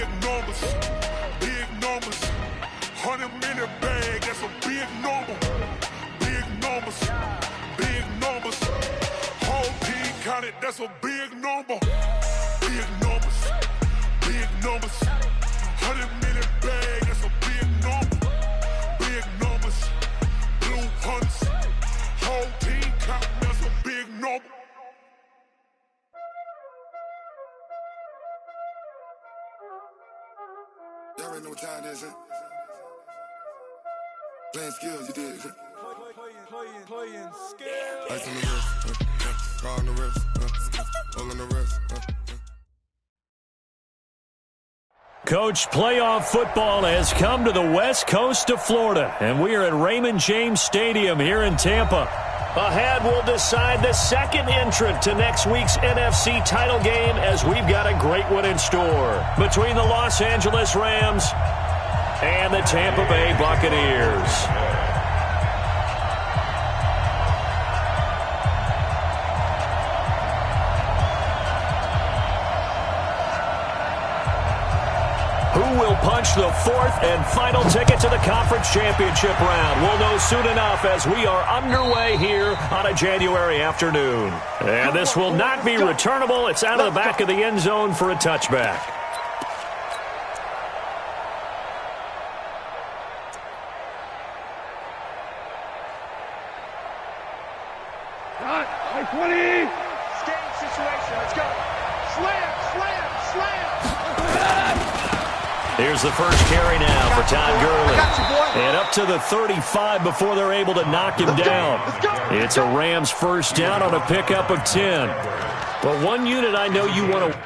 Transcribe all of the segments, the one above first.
big numbers, big numbers. 100-minute bag, that's a big number. Big numbers, big numbers. Whole team counted, that's a big number. Big numbers, big numbers. 100-minute bag, that's a big number. Big numbers, blue hunts. Whole team counting, that's a big number. Y'all already know what time it is, huh? Playing skills, you did. Playing skills. Ice on the wrist, car on the wrist, all on the wrist. Coach, playoff football has come to the west coast of Florida, and we are at Raymond James Stadium here in Tampa. Ahead, we'll decide the second entrant to next week's NFC title game, as we've got a great one in store between the Los Angeles Rams and the Tampa Bay Buccaneers. Who will punch the fourth and final ticket to the conference championship round? We'll know soon enough as we are underway here on a January afternoon. And this will not be returnable. It's out of the back of the end zone for a touchback. High 20. Game situation. Let's go. Slam, slam, slam. Here's the first carry now for Todd Gurley. Got you, boy. And up to the 35 before they're able to knock him down. It's a Rams first down on a pickup of 10. But one unit I know you want to...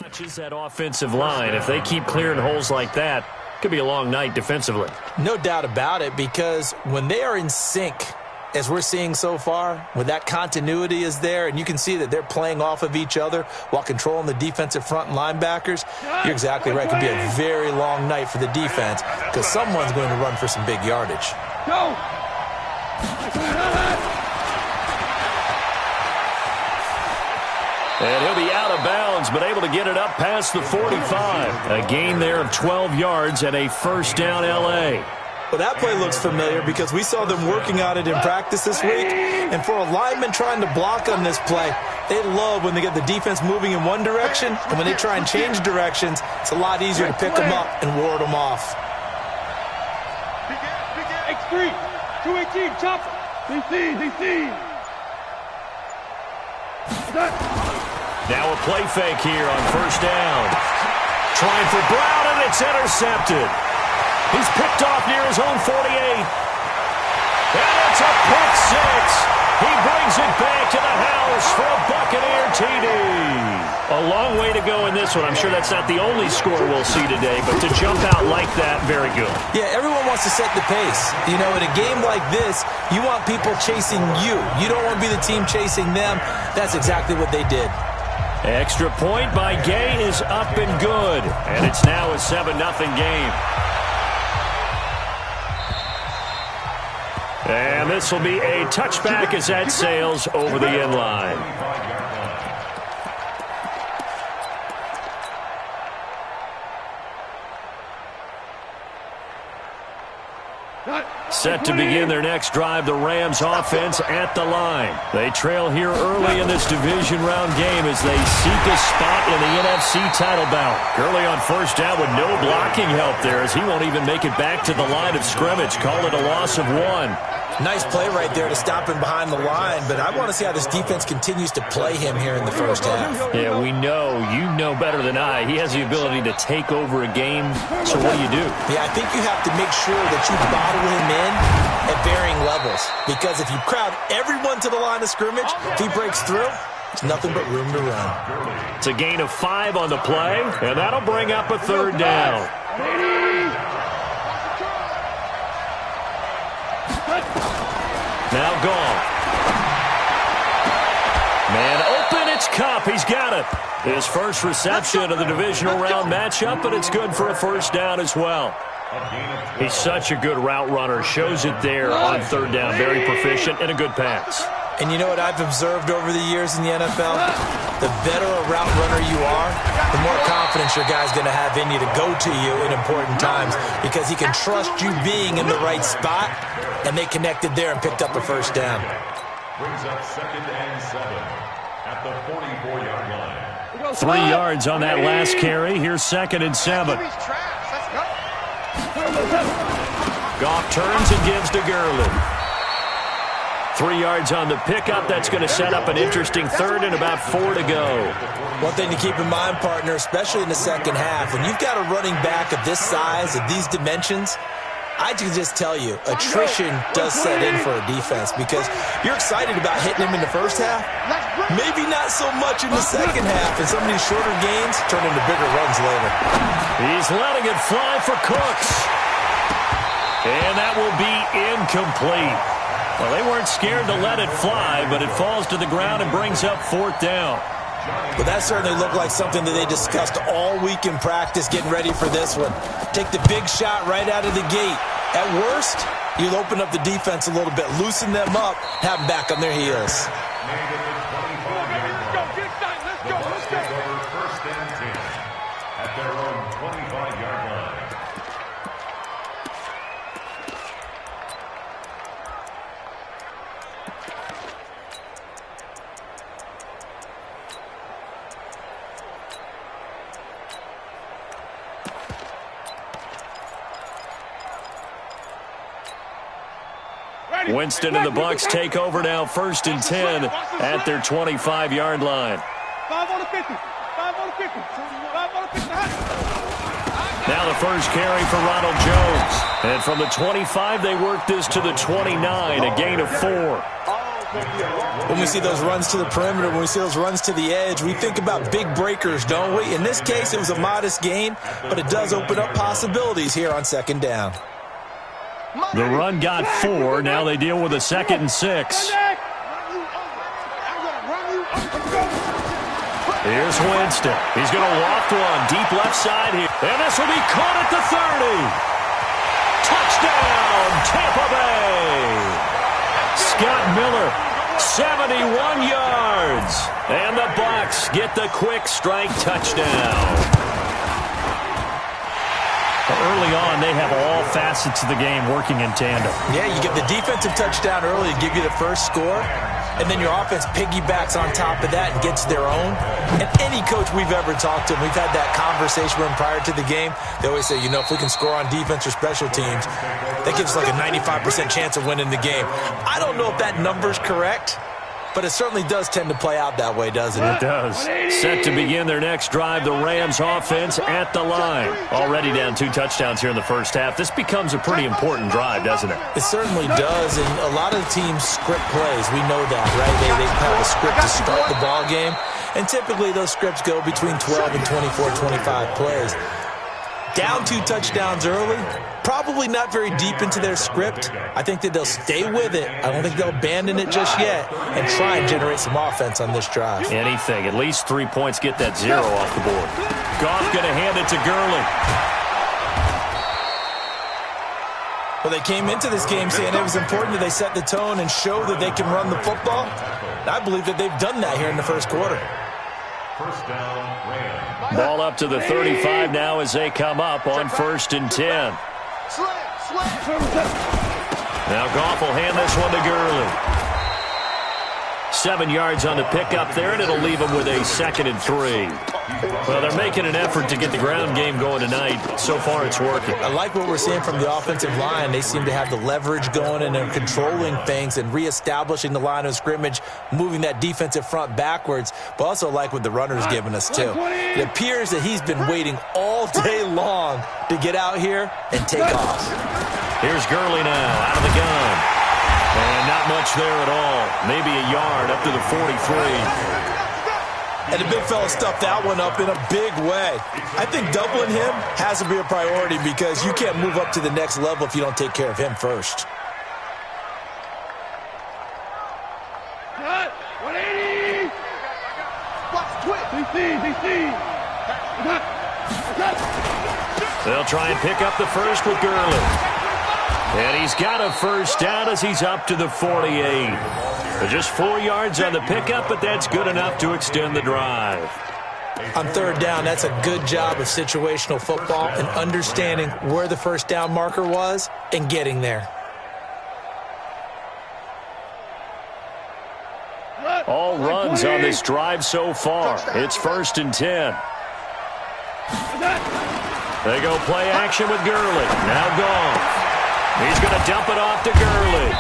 Watches that offensive line. If they keep clearing holes like that, it could be a long night defensively. No doubt about it, because when they are in sync, as we're seeing so far, when that continuity is there, and you can see that they're playing off of each other while controlling the defensive front and linebackers, you're exactly right. It could be a very long night for the defense because someone's going to run for some big yardage. Go. And he'll be out of bounds, but able to get it up past the 45. A gain there of 12 yards and a first down L.A. Well, that play looks familiar because we saw them working on it in practice this week. And for a lineman trying to block on this play, they love when they get the defense moving in one direction. And when they try and change directions, it's a lot easier to pick them up and ward them off. X3, 218, chopper. DC. Now a play fake here on first down. Trying for Brown, and it's intercepted. He's picked off near his own 48. And it's a pick six. He brings it back to the house for a Buccaneer TD. A long way to go in this one. I'm sure that's not the only score we'll see today, but to jump out like that, very good. Yeah, everyone wants to set the pace. You know, in a game like this, you want people chasing you. You don't want to be the team chasing them. That's exactly what they did. Extra point by Gay is up and good. And it's now a 7-0 game. And this will be a touchback as that sails over the end line. Set to begin their next drive, the Rams offense at the line. They trail here early in this division round game as they seek a spot in the NFC title bout. Gurley on first down with no blocking help there as he won't even make it back to the line of scrimmage. Call it a loss of 1. Nice play right there to stop him behind the line, but I want to see how this defense continues to play him here in the first half. Yeah, we know. You know better than I. He has the ability to take over a game, so what do? Yeah, I think you have to make sure that you bottle him in at varying levels, because if you crowd everyone to the line of scrimmage, if he breaks through, it's nothing but room to run. It's a gain of 5 on the play, and that'll bring up a third down. Now Goff. Man open, it's Kupp. He's got it. His first reception of the divisional round matchup, but it's good for a first down as well. He's such a good route runner. Shows it there on third down. Very proficient and a good pass. And you know what I've observed over the years in the NFL? The better a route runner you are, the more confidence your guy's going to have in you to go to you in important times, because he can trust you being in the right spot, and they connected there and picked up a first down. Brings up 2nd and 7 at the 44-yard line. 3 yards on that last carry. Here's 2nd and 7. Goff turns and gives to Gurley. 3 yards on the pickup. That's going to set up an interesting third and about 4 to go. One thing to keep in mind, partner, especially in the second half, when you've got a running back of this size, of these dimensions, I can just tell you, attrition does set in for a defense, because you're excited about hitting him in the first half, maybe not so much in the second half, and some of these shorter gains turn into bigger runs later. He's letting it fly for Cooks. And that will be incomplete. Well, they weren't scared to let it fly, but it falls to the ground and brings up 4th down. But that certainly looked like something that they discussed all week in practice, getting ready for this one. Take the big shot right out of the gate. At worst, you'll open up the defense a little bit, loosen them up, have them back on their heels. First and 10 at their own 25-yard line. Winston and the Bucs take over now, 1st and 10 at their 25-yard line. 5 on the 50. 5 on the 50. 5 on the 50. Now the first carry for Ronald Jones. And from the 25, they work this to the 29, a gain of 4. When we see those runs to the perimeter, when we see those runs to the edge, we think about big breakers, don't we? In this case, it was a modest gain, but it does open up possibilities here on 2nd down. The run got 4. Now they deal with a 2nd and 6. Here's Winston. He's going to walk one deep left side here. And this will be caught at the 30. Touchdown, Tampa Bay. Scott Miller, 71 yards. And the Bucs get the quick strike touchdown. Early on, they have all facets of the game working in tandem. Yeah, you get the defensive touchdown early to give you the first score, and then your offense piggybacks on top of that and gets their own. And any coach we've ever talked to, we've had that conversation with them prior to the game. They always say, you know, if we can score on defense or special teams, that gives us like a 95% chance of winning the game. I don't know if that number's correct, but it certainly does tend to play out that way, doesn't it? It does. Set to begin their next drive, the Rams offense at the line. Already down 2 touchdowns here in the first half. This becomes a pretty important drive, doesn't it? It certainly does, and a lot of teams script plays. We know that, right? They have a script to start the ball game, and typically those scripts go between 12 and 24, 25 plays. Down 2 touchdowns early, probably not very deep into their script. I think that they'll stay with it. I don't think they'll abandon it just yet and try and generate some offense on this drive. Anything. At least 3 points, get that 0 off the board. Goff going to hand it to Gurley. Well, they came into this game saying it was important that they set the tone and show that they can run the football. I believe that they've done that here in the first quarter. First down, Rams. Ball up to the 35 now as they come up on 1st and 10. Now Goff will hand this one to Gurley. 7 yards on the pickup there, and it'll leave them with a 2nd and 3. Well, they're making an effort to get the ground game going tonight. So far, it's working. I like what we're seeing from the offensive line. They seem to have the leverage going, and they're controlling things and reestablishing the line of scrimmage, moving that defensive front backwards, but also like what the runner's giving us, too. It appears that he's been waiting all day long to get out here and take off. Here's Gurley now, out of the gun. And not much there at all. Maybe a yard up to the 43. And the big fella stuffed that one up in a big way. I think doubling him has to be a priority because you can't move up to the next level if you don't take care of him first. Cut. 180. Bucs twist. DC. They'll try and pick up the first with Gurley. And he's got a first down as he's up to the 48. Just 4 yards on the pickup, but that's good enough to extend the drive. On third down, that's a good job of situational football and understanding where the first down marker was and getting there. All runs on this drive so far. It's 1st and 10. They go play action with Gurley. Now gone. He's going to dump it off to Gurley.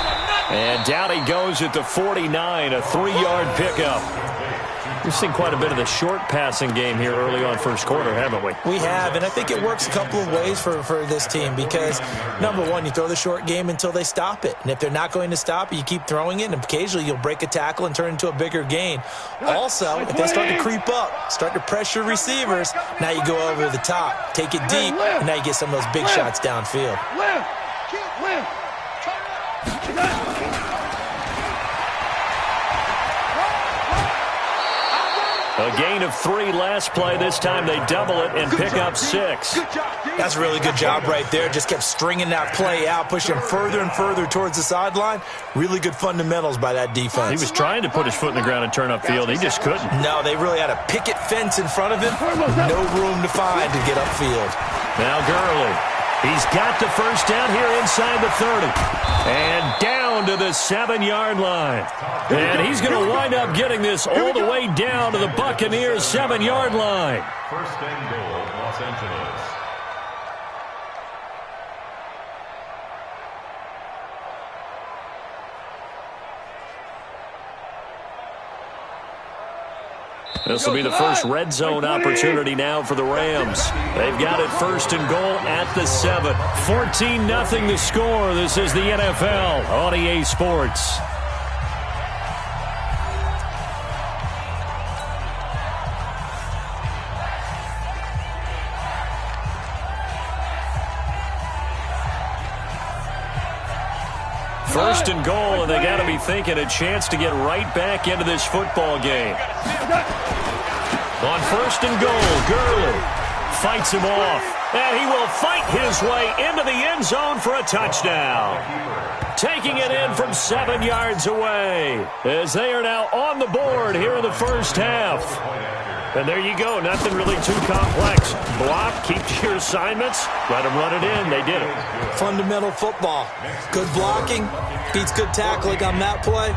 And down he goes at the 49, a 3-yard pickup. We've seen quite a bit of the short passing game here early on first quarter, haven't we? We have, and I think it works a couple of ways for this team because, number one, you throw the short game until they stop it. And if they're not going to stop it, you keep throwing it, and occasionally you'll break a tackle and turn it into a bigger gain. Also, if they start to creep up, start to pressure receivers, now you go over the top, take it deep, and now you get some of those big shots downfield. A gain of 3 last play. This time they double it and pick up 6. That's a really good job right there. Just kept stringing that play out, pushing further and further towards the sideline. Really good fundamentals by that defense. He was trying to put his foot in the ground and turn upfield. He just couldn't. No, they really had a picket fence in front of him. No room to find to get upfield. Now Gurley. He's got the first down here inside the 30. And down to the 7-yard line. And he's going to wind up getting this all the way down to the Buccaneers' 7-yard line. First and goal, Los Angeles. This will be the first red zone opportunity now for the Rams. They've got it 1st and goal at the 7. 14-0 the score. This is the NFL on EA Sports. First and goal, and they got to be thinking a chance to get right back into this football game. On 1st and goal, Gurley fights him off, and he will fight his way into the end zone for a touchdown. Taking it in from 7 yards away as they are now on the board here in the first half. And there you go, nothing really too complex. Block, keep to your assignments, let them run it in. They did it. Fundamental football. Good blocking, beats good tackling on that play.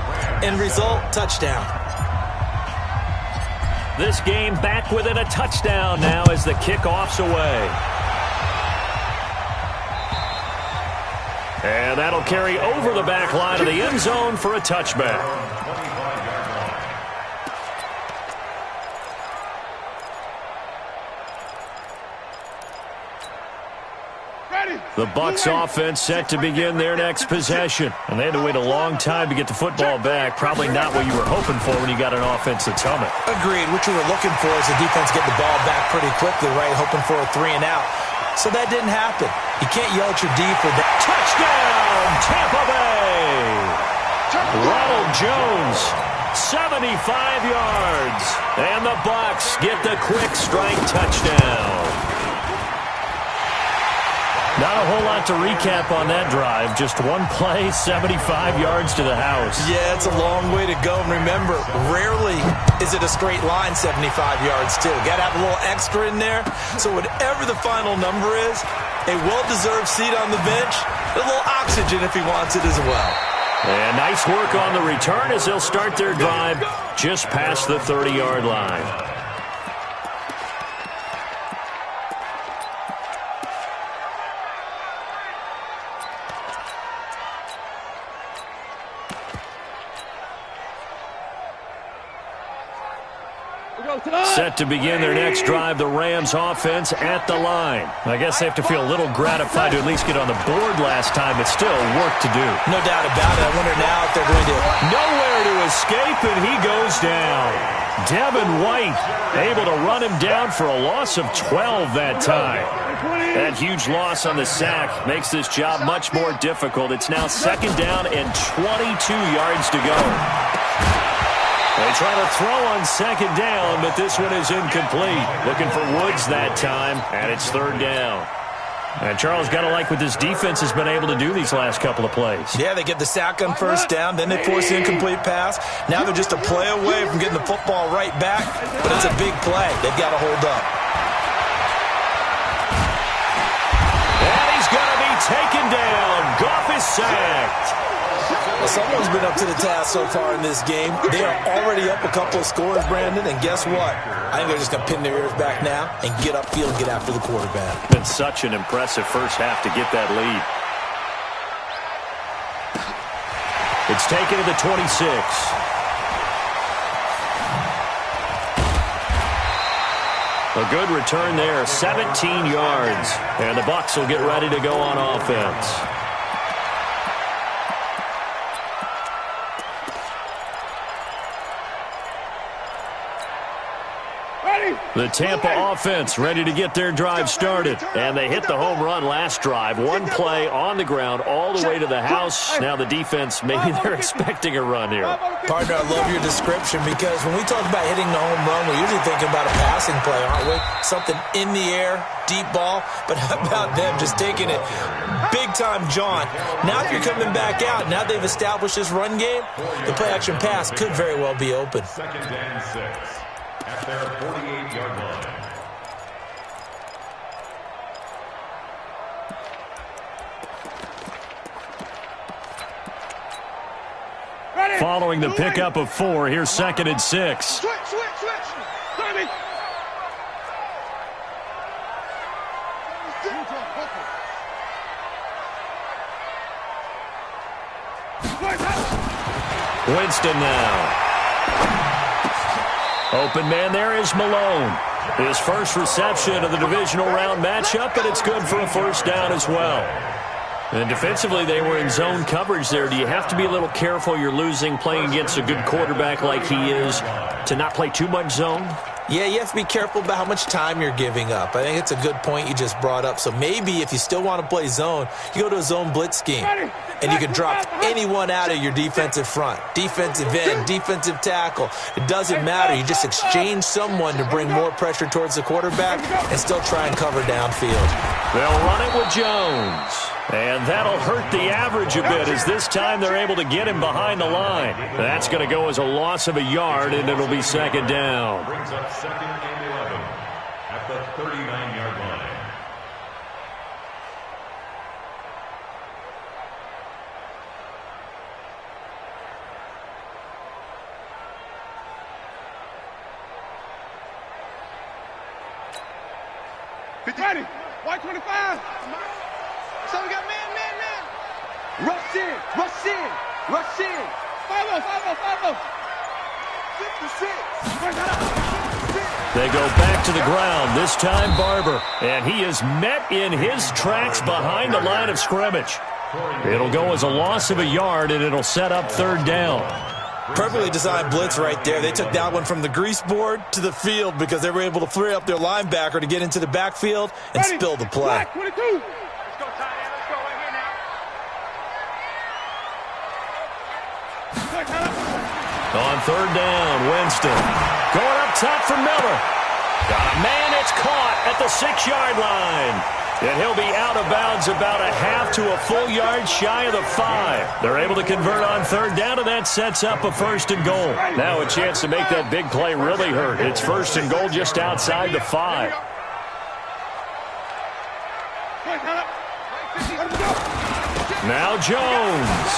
End result, touchdown. This game back within a touchdown now as the kickoff's away. And that'll carry over the back line of the end zone for a touchback. The Bucs offense set to begin their next possession. And they had to wait a long time to get the football back. Probably not what you were hoping for when you got an offense that's humming. Agreed. What you were looking for is the defense get the ball back pretty quickly, right? Hoping for a 3 and out. So that didn't happen. You can't yell at your D for that. Touchdown, Tampa Bay! Ronald Jones, 75 yards. And the Bucs get the quick strike touchdown. Not a whole lot to recap on that drive. Just one play, 75 yards to the house. Yeah, it's a long way to go. And remember, rarely is it a straight line 75 yards, too. Got to have a little extra in there. So whatever the final number is, a well-deserved seat on the bench, a little oxygen if he wants it as well. And nice work on the return as they'll start their drive just past the 30-yard line. Set to begin their next drive, the Rams offense at the line. I guess they have to feel a little gratified to at least get on the board last time, but still work to do. No doubt about it. I wonder now if they're going to... Nowhere to escape, and he goes down. Devin White able to run him down for a loss of 12 that time. That huge loss on the sack makes this job much more difficult. It's now 2nd down and 22 yards to go. They try to throw on 2nd down, but this one is incomplete. Looking for Woods that time, and it's 3rd down. And Charles, got to like what this defense has been able to do these last couple of plays. Yeah, they get the sack on 1st down, then they force the incomplete pass. Now they're just a play away from getting the football right back, but it's a big play. They've got to hold up. And he's going to be taken down. Goff is sacked. Well, someone's been up to the task so far in this game. They are already up a couple of scores, Brandon, and guess what? I think they're just going to pin their ears back now and get upfield and get after the quarterback. Been such an impressive first half to get that lead. It's taken to the 26. A good return there, 17 yards. And the Bucs will get ready to go on offense. The Tampa offense ready to get their drive started. And they hit the home run last drive. One play on the ground all the way to the house. Now the defense, maybe they're expecting a run here. Partner, I love your description because when we talk about hitting the home run, we're usually thinking about a passing play, aren't we? Something in the air, deep ball. But how about them just taking it big-time jaunt? Now if you're coming back out, now they've established this run game, the play-action pass could very well be open. 2nd and 6. At their 48-yard line. Following the pickup of 4, here's 2nd and 6. Switch. Tommy. Winston now. Open man there is Malone. His first reception of the divisional round matchup, but it's good for a 1st down as well. And defensively, they were in zone coverage there. Do you have to be a little careful you're losing playing against a good quarterback like he is to not play too much zone? Yeah, you have to be careful about how much time you're giving up. I think it's a good point you just brought up. So maybe if you still want to play zone, you go to a zone blitz scheme. And you can drop anyone out of your defensive front. Defensive end, defensive tackle. It doesn't matter. You just exchange someone to bring more pressure towards the quarterback and still try and cover downfield. They'll run it with Jones. And that'll hurt the average a bit as this time they're able to get him behind the line. That's going to go as a loss of a yard, and it'll be 2nd down. Brings up 2nd and 11 at the 39-yard line. Ready. White 25. So we got man. Rush in. 5-0. 56. They go back to the ground, this time Barber. And he is met in his tracks behind the line of scrimmage. It'll go as a loss of a yard, and it'll set up 3rd down. Perfectly designed blitz right there. They took that one from the grease board to the field because they were able to free up their linebacker to get into the backfield and spill the play. Black 22. Let's go, tight end. Let's go right here now. On 3rd down, Winston. Going up top for Miller. Got a man, it's caught at the 6-yard line. And he'll be out of bounds about a half to a full yard shy of the 5. They're able to convert on 3rd down, and that sets up a 1st and goal. Now a chance to make that big play really hurt. It's 1st and goal just outside the 5. Now Jones.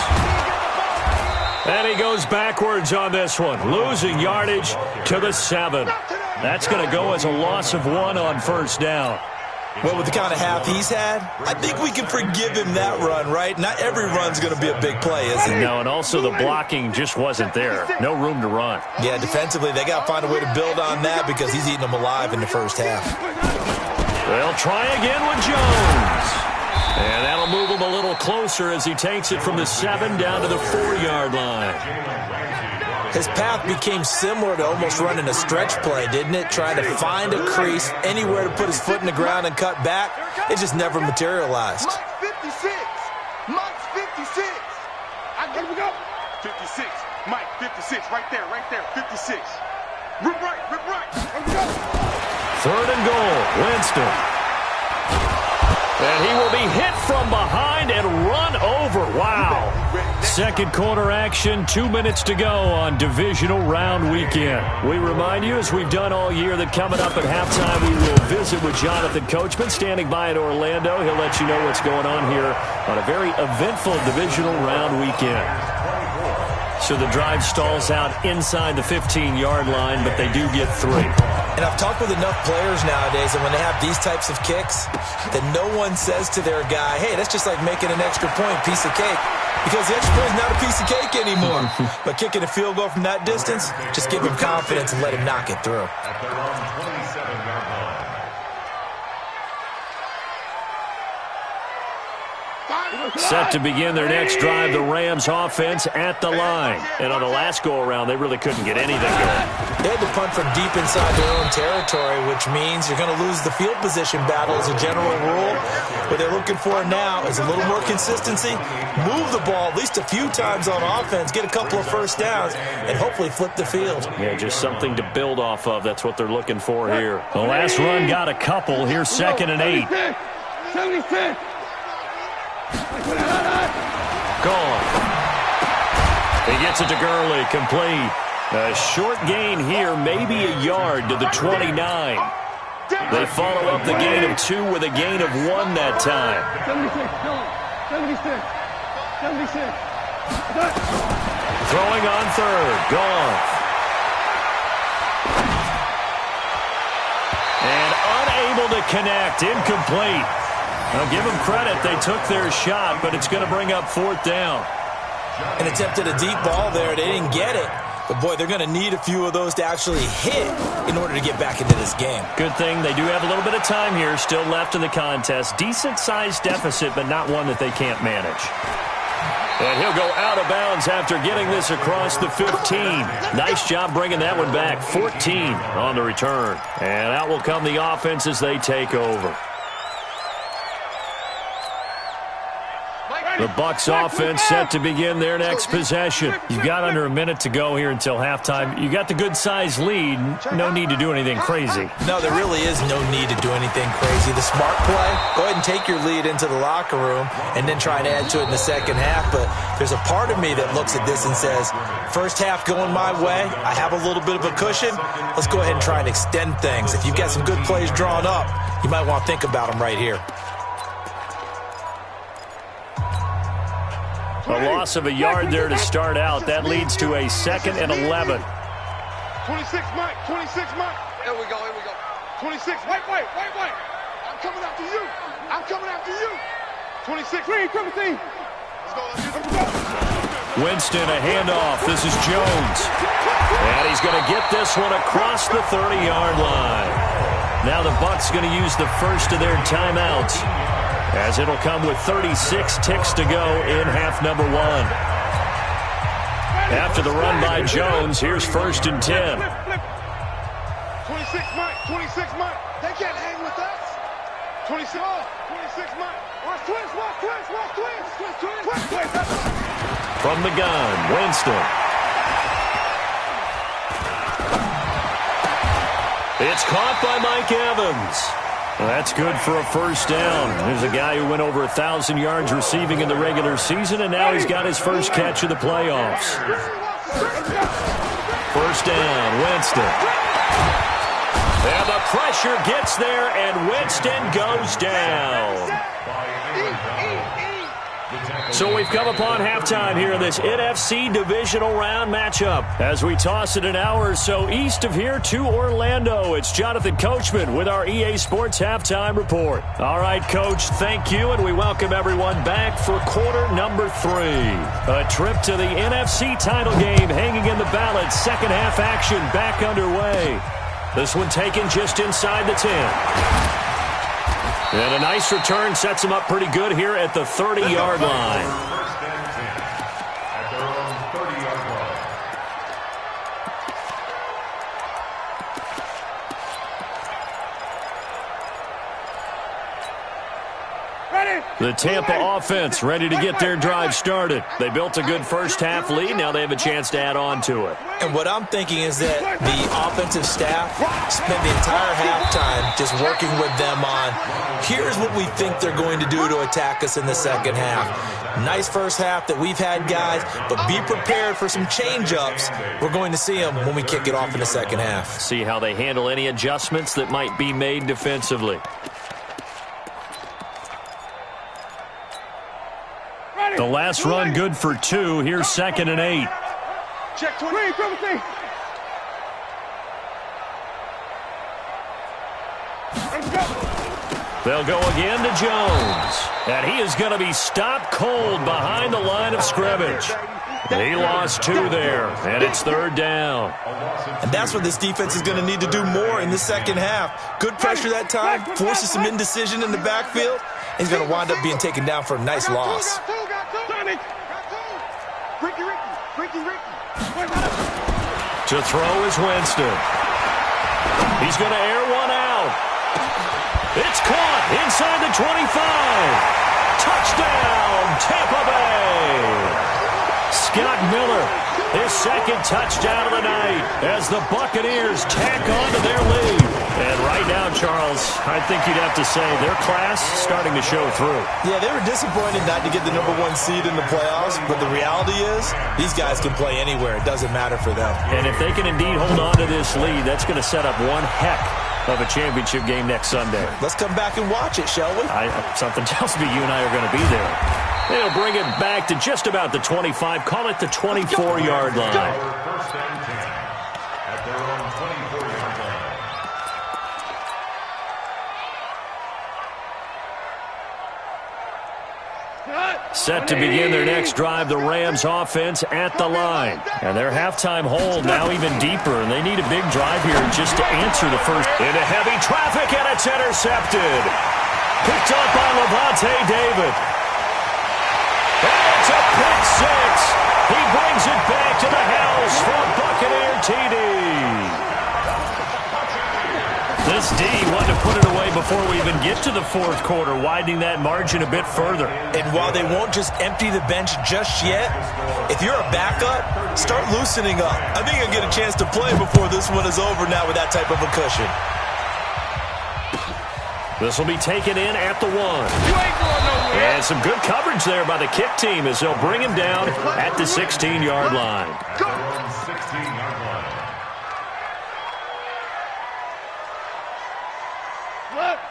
And he goes backwards on this one, losing yardage to the 7. That's going to go as a loss of 1 on first down. Well, with the kind of half he's had, I think we can forgive him that run, right? Not every run's going to be a big play, is it? No, and also the blocking just wasn't there. No room to run. Yeah, defensively, they got to find a way to build on that because he's eating them alive in the first half. They'll try again with Jones. And that'll move him a little closer as he takes it from the 7 down to the 4-yard line. His path became similar to almost running a stretch play, didn't it? Trying to find a crease, anywhere to put his foot in the ground and cut back. It just never materialized. Mike's 56. Mike's 56. Here we go. 56. Mike, 56. Right there, 56. Rip right. Here we go. 3rd and goal, Winston. And he will be hit from behind and run over. Wow. Second quarter action, 2 minutes to go on Divisional Round Weekend. We remind you, as we've done all year, that coming up at halftime, we will visit with Jonathan Coachman, standing by in Orlando. He'll let you know what's going on here on a very eventful Divisional Round Weekend. So the drive stalls out inside the 15-yard line, but they do get 3. And I've talked with enough players nowadays, and when they have these types of kicks, that no one says to their guy, hey, that's just like making an extra point, piece of cake. Because the extra point is not a piece of cake anymore. But kicking a field goal from that distance, just give him confidence and let him knock it through. Set to begin their next drive, the Rams offense at the line. And on the last go-around, they really couldn't get anything going. They had to punt from deep inside their own territory, which means you're going to lose the field position battle as a general rule. What they're looking for now is a little more consistency, move the ball at least a few times on offense, get a couple of first downs, and hopefully flip the field. Yeah, just something to build off of. That's what they're looking for here. The last run got a couple. Here's 2nd and 8. 76. Gone. He gets it to Gurley, complete. A short gain here, maybe a yard to the 29. They follow up the gain of 2 with a gain of 1 that time. 76. Throwing on 3rd, gone. And unable to connect, incomplete. Now give them credit, they took their shot, but it's going to bring up 4th down. And attempted a deep ball there. They didn't get it. But, boy, they're going to need a few of those to actually hit in order to get back into this game. Good thing they do have a little bit of time here still left in the contest. Decent-sized deficit, but not one that they can't manage. And he'll go out of bounds after getting this across the 15. Nice job bringing that one back. 14 on the return. And out will come the offense as they take over. The Bucs offense set to begin their next possession. You've got under a minute to go here until halftime. You got the good-sized lead. No need to do anything crazy. No, there really is no need to do anything crazy. The smart play, go ahead and take your lead into the locker room and then try and add to it in the second half. But there's a part of me that looks at this and says, first half going my way, I have a little bit of a cushion. Let's go ahead and try and extend things. If you've got some good plays drawn up, you might want to think about them right here. A loss of a yard there to start out. That leads to a 2nd and 11. 26, Mike. 26, Mike. Here we go. 26. Wait. I'm coming after you. 26. 3, 17. Let's go. Winston, a handoff. This is Jones. And he's going to get this one across the 30-yard line. Now the Bucs going to use the first of their timeouts, as it'll come with 36 ticks to go in half number 1. After the run by Jones, here's 1st and 10. 26, Mike. They can't hang with us. 26, Mike. Watch twins. From the gun, Winston. It's caught by Mike Evans. Well, that's good for a first down. There's a guy who went over 1,000 yards receiving in the regular season, and now he's got his first catch of the playoffs. First down, Winston. And the pressure gets there, and Winston goes down. So we've come upon halftime here in this NFC Divisional Round matchup. As we toss it an hour or so east of here to Orlando, it's Jonathan Coachman with our EA Sports Halftime Report. All right, Coach, thank you, and we welcome everyone back for quarter number 3. A trip to the NFC title game hanging in the balance. Second half action back underway. This one taken just inside the 10. And a nice return sets him up pretty good here at the 30-yard line. The Tampa offense ready to get their drive started. They built a good first-half lead. Now they have a chance to add on to it. And what I'm thinking is that the offensive staff spent the entire halftime just working with them on, here's what we think they're going to do to attack us in the second half. Nice first half that we've had, guys, but be prepared for some change-ups. We're going to see them when we kick it off in the second half. See how they handle any adjustments that might be made defensively. The last run good for 2. Here's 2nd and 8. Check 20. They'll go again to Jones. And he is going to be stopped cold behind the line of scrimmage. He lost 2 there, and it's 3rd down. And that's what this defense is going to need to do more in the second half. Good pressure that time, forces some indecision in the backfield. He's going to wind up being taken down for a nice loss. To throw is Winston. He's going to air one out. It's caught inside the 25. Touchdown, Tampa Bay. Scott Miller, his 2nd touchdown of the night as the Buccaneers tack on to their lead. And right now, Charles, I think you'd have to say their class starting to show through. Yeah, they were disappointed not to get the number 1 seed in the playoffs, but the reality is these guys can play anywhere. It doesn't matter for them. And if they can indeed hold on to this lead, that's going to set up one heck of a championship game next Sunday. Let's come back and watch it, shall we? Something tells me you and I are going to be there. They'll bring it back to just about the 25. Call it the 24-yard line. Set to begin their next drive, the Rams offense at the line. And their halftime hole now even deeper, and they need a big drive here just to answer the first. Into heavy traffic, and it's intercepted. Picked up by Levante David. And it's a pick 6. He brings it back to the house for a Buccaneer TD. This D wanted to put it away before we even get to the 4th quarter, widening that margin a bit further. And while they won't just empty the bench just yet, if you're a backup, start loosening up. I think you'll get a chance to play before this one is over now with that type of a cushion. This will be taken in at the 1. And some good coverage there by the kick team as they'll bring him down at the 16-yard line.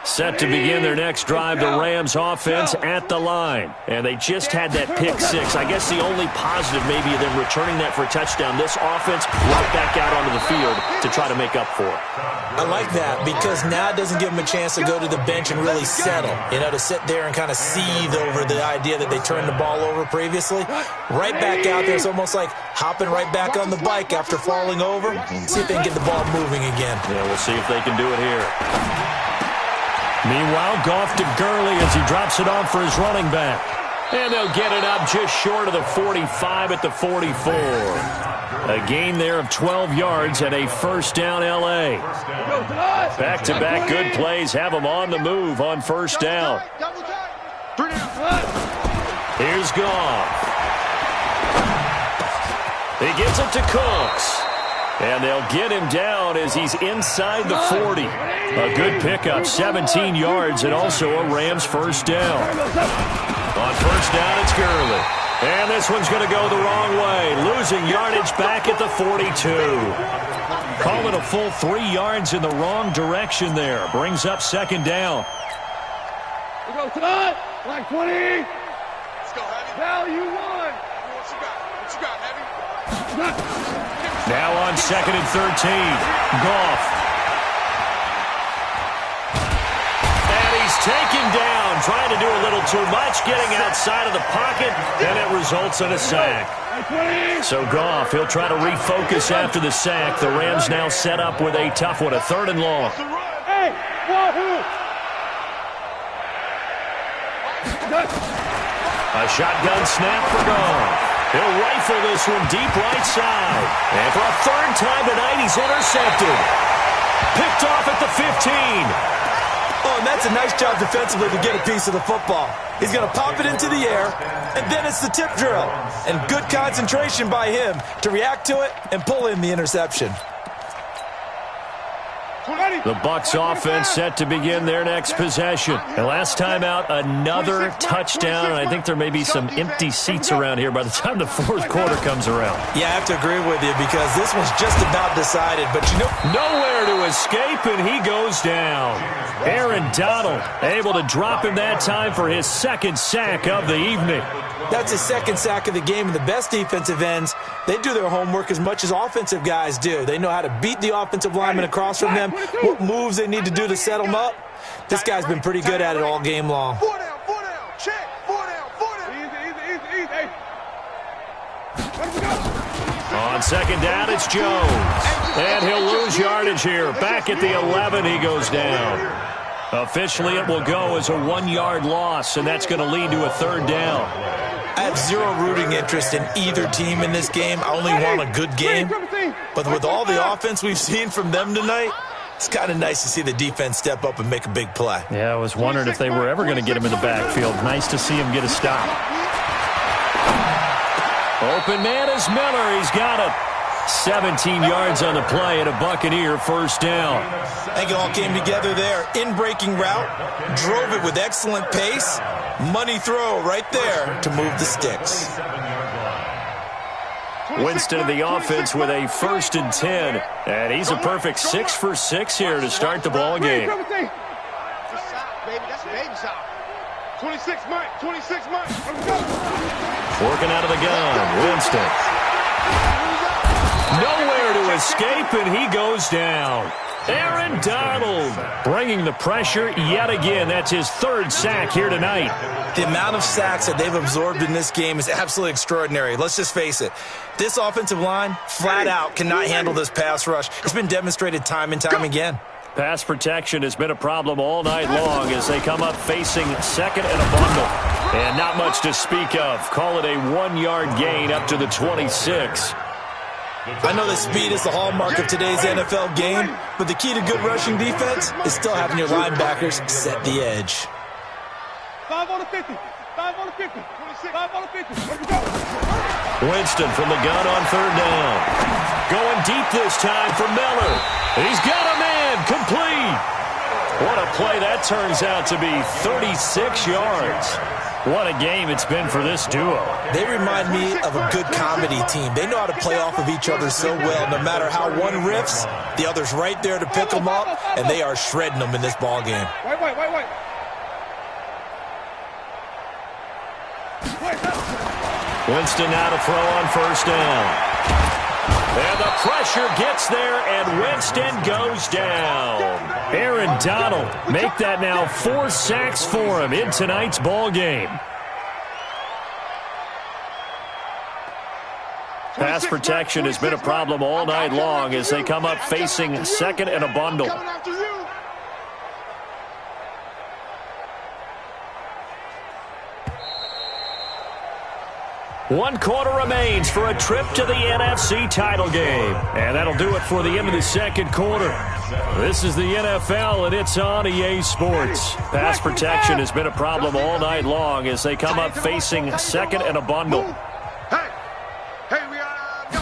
Set to begin their next drive, the Rams offense at the line. And they just had that pick 6. I guess the only positive maybe of them returning that for a touchdown. This offense right back out onto the field to try to make up for it. I like that because now it doesn't give them a chance to go to the bench and really settle. You know, to sit there and kind of seethe over the idea that they turned the ball over previously. Right back out there. It's almost like hopping right back on the bike after falling over. See if they can get the ball moving again. Yeah, we'll see if they can do it here. Meanwhile, Goff to Gurley as he drops it off for his running back. And they'll get it up just short of the 45 at the 44. A gain there of 12 yards and a first down L.A. Back-to-back good plays have them on the move on first down. Here's Goff. He gives it to Cooks. And they'll get him down as he's inside the 40. A good pickup, 17 yards, and also a Rams first down. On first down, it's Gurley. And this one's going to go the wrong way, losing yardage back at the 42. Call it a full 3 yards in the wrong direction there. Brings up second down. We go tonight, like 20. Let's go. Now you won. What you got, Heavy? Now on 2nd and 13. Goff. And he's taken down, trying to do a little too much, getting outside of the pocket, and it results in a sack. So Goff, he'll try to refocus after the sack. The Rams now set up with a tough one, a 3rd and long. Hey, wahoo! A shotgun snap for Goff. He'll rifle this one deep right side. And for a 3rd time tonight, he's intercepted. Picked off at the 15. Oh, and that's a nice job defensively to get a piece of the football. He's going to pop it into the air, and then it's the tip drill. And good concentration by him to react to it and pull in the interception. The Bucs offense set to begin their next possession. And last time out, another touchdown. And I think there may be some empty seats around here by the time the 4th quarter comes around. Yeah, I have to agree with you because this one's just about decided. But you know, nowhere to escape, and he goes down. Aaron Donald able to drop him that time for his 2nd sack of the evening. That's his 2nd sack of the game, and the best defensive ends, they do their homework as much as offensive guys do. They know how to beat the offensive lineman across from them, what moves they need to do to set them up. This guy's been pretty good at it all game long. 4 down, check, 4 down. Easy. On 2nd down, it's Jones. And he'll lose yardage here. Back at the 11, he goes down. Officially, it will go as a 1-yard loss, and that's going to lead to a 3rd down. I have zero rooting interest in either team in this game. I only want a good game. But with all the offense we've seen from them tonight, it's kind of nice to see the defense step up and make a big play. Yeah, I was wondering if they were ever going to get him in the backfield. Nice to see him get a stop. Open man is Miller. He's got it. 17 yards on the play and a Buccaneer 1st down. I think it all came together there. In-breaking route, drove it with excellent pace. Money throw right there to move the sticks. Winston in the offense with a 1st and 10. And he's a perfect 6 for 6 here to start the ball game. That's baby shot. 26 Mike. Working out of the gun, Winston. Nowhere to escape, and he goes down. Aaron Donald bringing the pressure yet again. That's his 3rd sack here tonight. The amount of sacks that they've absorbed in this game is absolutely extraordinary. Let's just face it. This offensive line, flat out, cannot handle this pass rush. It's been demonstrated time and time again. Pass protection has been a problem all night long as they come up facing 2nd and a bundle. And not much to speak of. Call it a 1-yard gain up to the 26. I know that speed is the hallmark of today's NFL game, but the key to good rushing defense is still having your linebackers set the edge. 5 on the 50. 5 on the 50. 5 on the 50. Winston from the gun on 3rd down. Going deep this time for Miller. He's got a man complete. What a play that turns out to be. 36 yards. What a game it's been for this duo. They remind me of a good comedy team. They know how to play off of each other so well. No matter how one riffs, the other's right there to pick them up, and they are shredding them in this ball game. Wait. Winston now to throw on 1st down. And the pressure gets there, and Winston goes down. Aaron Donald make that now 4 sacks for him in tonight's ball game. Pass protection has been a problem all night long as they come up facing 2nd and a bundle. 1 quarter remains for a trip to the NFC title game. And that'll do it for the end of the 2nd quarter. This is the NFL, and it's on EA Sports. Pass protection has been a problem all night long as they come up facing 2nd and a bundle. Hey, we are go.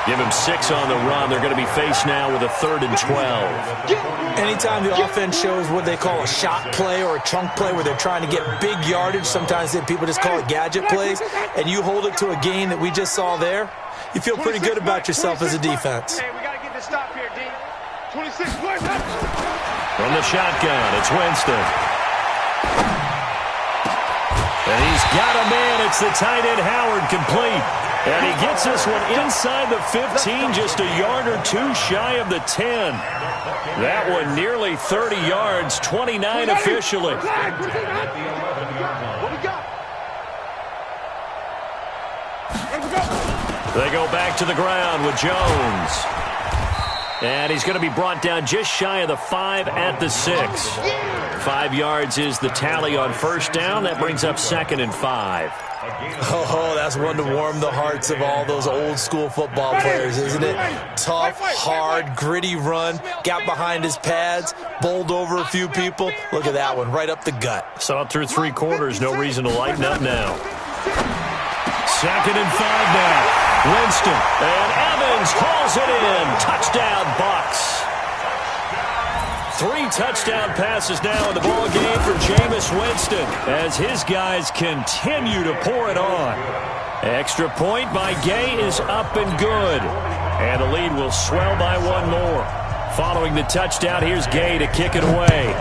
Give him 6 on the run. They're going to be faced now with a 3rd and 12. Anytime the offense shows what they call a shot play or a chunk play where they're trying to get big yardage, sometimes people just call it gadget plays, and you hold it to a gain that we just saw there, you feel pretty good about yourself as a defense. Hey, we got to get this stop here, D. 26. From the shotgun, it's Winston. And he's got a man. It's the tight end Howard, complete. And he gets this one inside the 15, just a yard or two shy of the 10. That one nearly 30 yards, 29 officially. They go back to the ground with Jones. And he's going to be brought down just shy of the 5 at the 6. 5 yards is the tally on first down. That brings up 2nd and 5. Oh, that's one to warm the hearts of all those old school football players, isn't it? Tough, hard, gritty run. Got behind his pads, bowled over a few people. Look at that one, right up the gut. Saw it through 3 quarters. No reason to lighten up now. 2nd and 5 now. Winston, and Evans hauls it in. Touchdown, Bucs. 3 touchdown passes now in the ball game for Jameis Winston as his guys continue to pour it on. Extra point by Gay is up and good. And the lead will swell by 1 more. Following the touchdown, here's Gay to kick it away.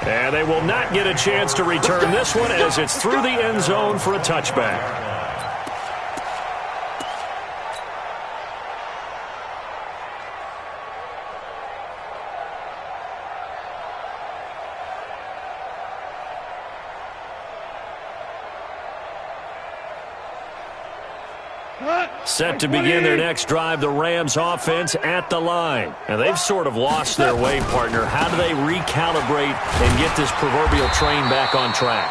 And they will not get a chance to return this one as it's through the end zone for a touchback. Set to begin their next drive, the Rams offense at the line. And they've sort of lost their way, partner. How do they recalibrate and get this proverbial train back on track?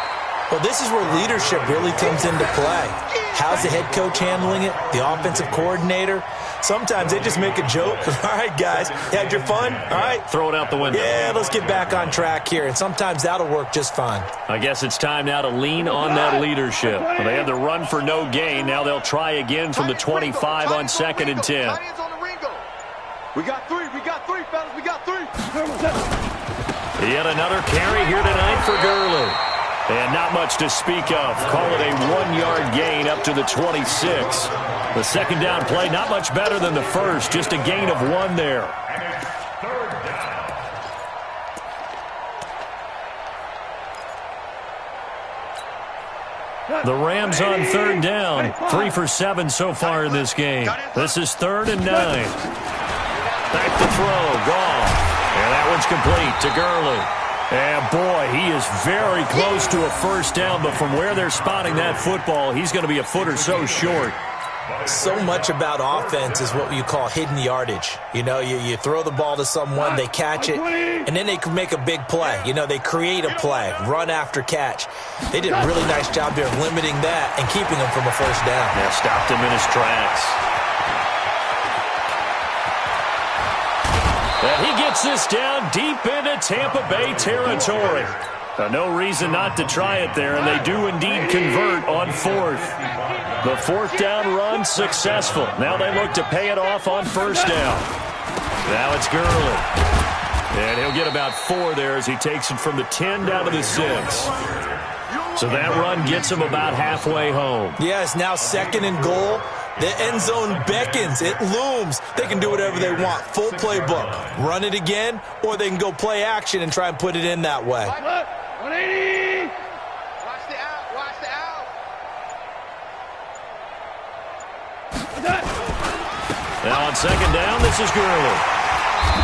Well, this is where leadership really comes into play. How's the head coach handling it? The offensive coordinator? Sometimes they just make a joke. All right, guys, you had your fun? All right. Throw it out the window. Yeah, let's get back on track here. And sometimes that'll work just fine. I guess it's time now to lean on that leadership. Well, they had the run for no gain. Now they'll try again from the 25 on 2nd and 10. We got 3, fellas, we got 3. Yet another carry here tonight for Gurley. And not much to speak of. Call it a 1-yard gain up to the 26. The second down play, not much better than the first. Just a gain of 1 there. The Rams on 3rd down. 3 for 7 so far in this game. This is 3rd and 9. Back to throw. Gone. And that one's complete to Gurley. And, boy, he is very close to a first down, but from where they're spotting that football, he's going to be a foot or so short. So much about offense is what you call hidden yardage. You know, you throw the ball to someone, they catch it, and then they can make a big play. You know, they create a play, run after catch. They did a really nice job there of limiting that and keeping him from a first down. Yeah, stopped him in his tracks. And he gets this down deep into Tampa Bay territory. No reason not to try it there, and they do indeed convert on 4th. The 4th down run successful. Now they look to pay it off on first down. Now it's Gurley. And he'll get about 4 there as he takes it from the 10 down to the 6. So that run gets him about halfway home. Yes, now 2nd and goal. The end zone beckons. It looms. They can do whatever they want. Full playbook. Run it again, or they can go play action and try and put it in that way. 180. Watch the out, watch the out. Now on 2nd down, this is Gurley.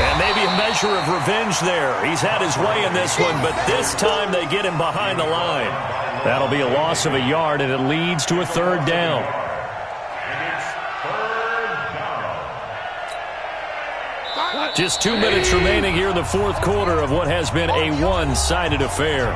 And maybe a measure of revenge there. He's had his way in this one, but this time they get him behind the line. That'll be a loss of a yard, and it leads to a 3rd down. Just 2 minutes remaining here in the 4th quarter of what has been a one-sided affair.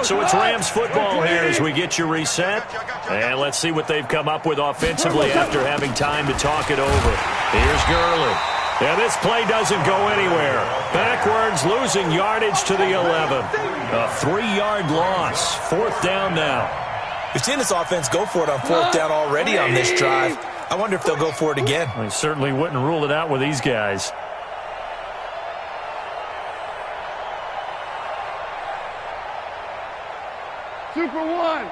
So it's Rams football here as we get you reset. And let's see what they've come up with offensively after having time to talk it over. Here's Gurley. And this play doesn't go anywhere. Backwards, losing yardage to the 11. A 3-yard loss. 4th down now. We've seen this offense go for it on 4th down already on this drive. I wonder if they'll go for it again. I certainly wouldn't rule it out with these guys. Super 1.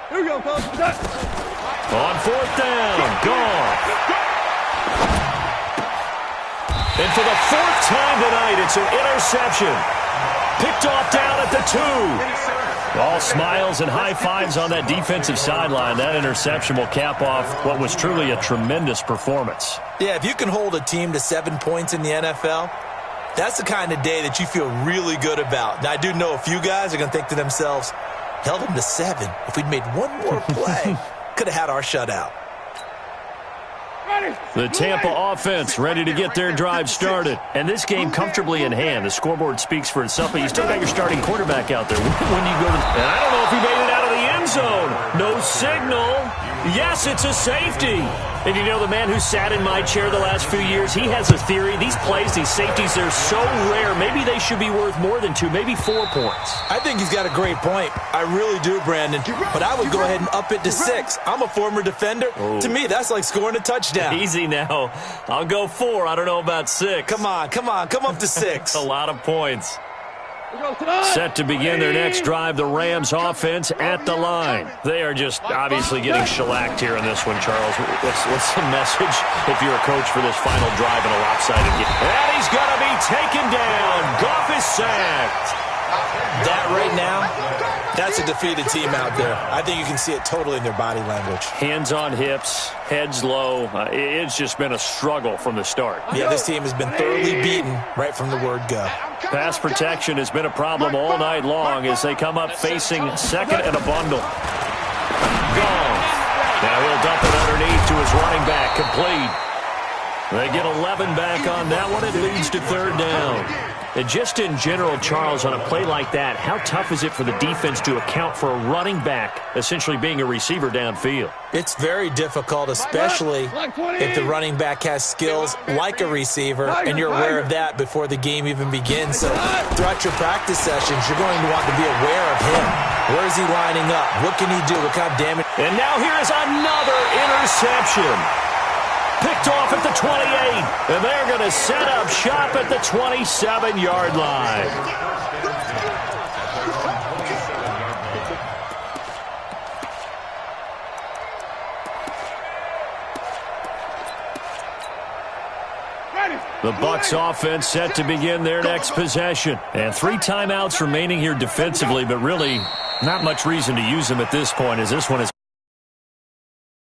Here we go, coach. On 4th down. Gone. And for the 4th time tonight, it's an interception. Picked off down at the 2. All smiles and high fives on that defensive sideline. That interception will cap off what was truly a tremendous performance. Yeah, if you can hold a team to 7 points in the NFL, that's the kind of day that you feel really good about. Now, I do know a few guys are going to think to themselves, held them to 7. If we'd made one more play, could have had our shutout. The Tampa offense ready to get their drive started. And this game comfortably in hand. The scoreboard speaks for itself, but you still got your starting quarterback out there. When you go to... And I don't know if he made it out of the end zone. No signal. Yes, it's a safety. And you know, the man who sat in my chair the last few years, he has a theory. These plays, these safeties, they're so rare. Maybe they should be worth more than 2, maybe 4 points. I think he's got a great point. I really do, Brandon. But I would go ahead and up it to 6. I'm a former defender. Oh. To me, that's like scoring a touchdown. Easy now. I'll go 4. I don't know about 6. Come on. Come up to 6. A lot of points. Set to begin their next drive, the Rams offense at the line. They are just obviously getting shellacked here in this one, Charles. What's the message if you're a coach for this final drive in a lopsided game? And he's going to be taken down. Goff is sacked. That right now, that's a defeated team out there. I think you can see it totally in their body language. Hands on hips, heads low. It's just been a struggle from the start. Yeah, this team has been thoroughly beaten right from the word go. Pass protection has been a problem all night long as they come up facing 2nd and a bundle. Gone. Now he'll dump it underneath to his running back. Complete. They get 11 back on that one. It leads to 3rd down. And just in general, Charles, on a play like that, how tough is it for the defense to account for a running back essentially being a receiver downfield? It's very difficult, especially if the running back has skills like a receiver, and you're aware of that before the game even begins. So throughout your practice sessions, you're going to want to be aware of him. Where is he lining up? What can he do? What kind of damage? And now here is another interception. Picked off at the 28, and they're going to set up shop at the 27-yard line. The Bucs offense set to begin their next possession. And 3 timeouts remaining here defensively, but really not much reason to use them at this point as this one is